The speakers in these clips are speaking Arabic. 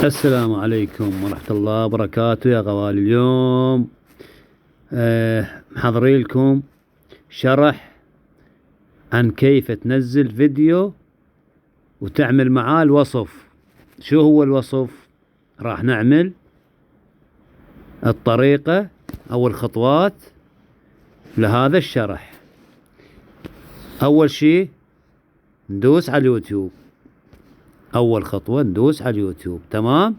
السلام عليكم ورحمة الله وبركاته يا غوالي. اليوم محضرين لكم شرح عن كيف تنزل فيديو وتعمل معاه الوصف. شو هو الوصف؟ راح نعمل الطريقة أو الخطوات لهذا الشرح. أول شي ندوس على اليوتيوب. أول خطوة ندوس على اليوتيوب. تمام.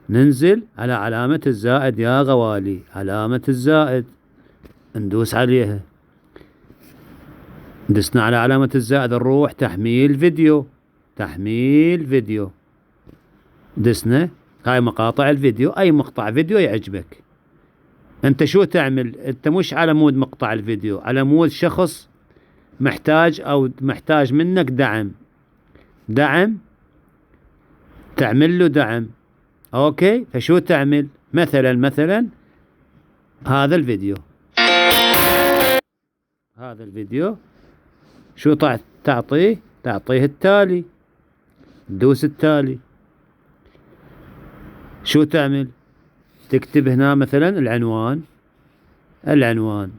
ننزل على علامة الزائد يا غوالي، علامة الزائد ندوس عليها. دسنا على علامة الزائد نروح تحميل فيديو. دسنا هاي مقاطع الفيديو. أي مقطع فيديو يعجبك أنت شو تعمل؟ أنت مش على مود مقطع الفيديو، على مود شخص محتاج منك دعم، تعمل له دعم. اوكي، فشو تعمل؟ مثلا هذا الفيديو شو تعطيه التالي. تدوس التالي. شو تعمل؟ تكتب هنا مثلا العنوان.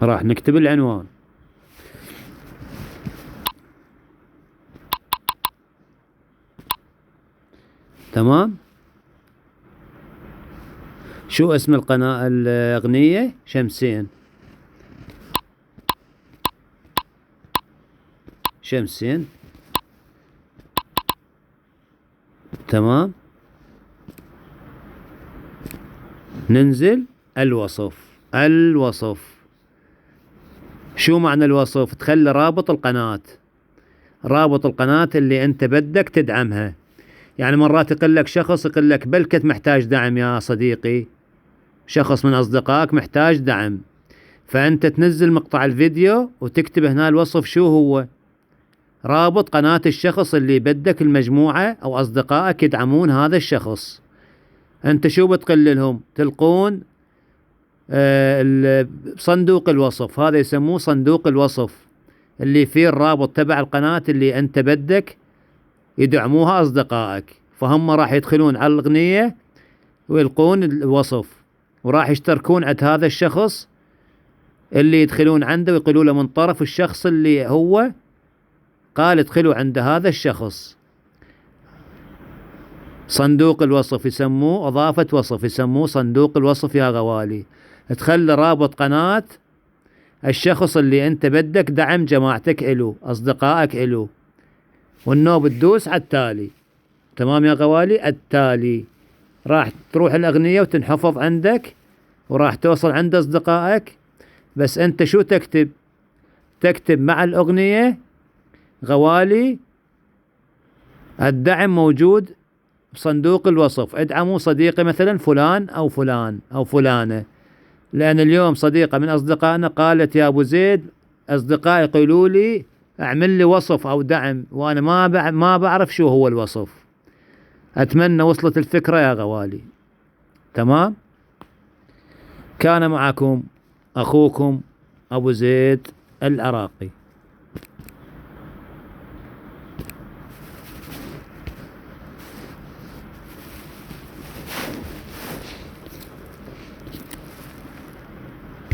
راح نكتب العنوان. تمام. شو اسم القناة الأغنية؟ شمسين. تمام. ننزل الوصف. شو معنى الوصف؟ تخلي رابط القناة اللي انت بدك تدعمها. يعني مرات يقول لك شخص بلكت محتاج دعم يا صديقي، شخص من أصدقائك محتاج دعم، فأنت تنزل مقطع الفيديو وتكتب هنا الوصف. شو هو؟ رابط قناة الشخص اللي بدك المجموعة أو أصدقائك يدعمون هذا الشخص. أنت شو بتقول لهم؟ تلقون صندوق الوصف. هذا يسموه صندوق الوصف، اللي فيه الرابط تبع القناة اللي أنت بدك يدعموها أصدقائك، فهم راح يدخلون على الأغنية ويلقون الوصف، وراح يشتركون عند هذا الشخص اللي يدخلون عنده ويقولوا له من طرف الشخص اللي هو قال ادخلوا عند هذا الشخص. صندوق الوصف يسموه إضافة وصف، يسموه صندوق الوصف يا غوالي. تخلي رابط قناة الشخص اللي انت بدك دعم جماعتك إله، أصدقائك إله، والنوب تدوس على التالي. تمام يا غوالي؟ التالي راح تروح الأغنية وتنحفظ عندك وراح توصل عند أصدقائك. بس أنت شو تكتب مع الأغنية غوالي الدعم موجود بصندوق الوصف، ادعموا صديقي مثلا فلان أو فلانة، لأن اليوم صديقة من أصدقائنا قالت يا أبو زيد أصدقائي يقولوا لي اعمل لي وصف أو دعم، وأنا ما بعرف شو هو الوصف. أتمنى وصلت الفكرة يا غوالي. تمام. كان معكم أخوكم أبو زيد العراقي.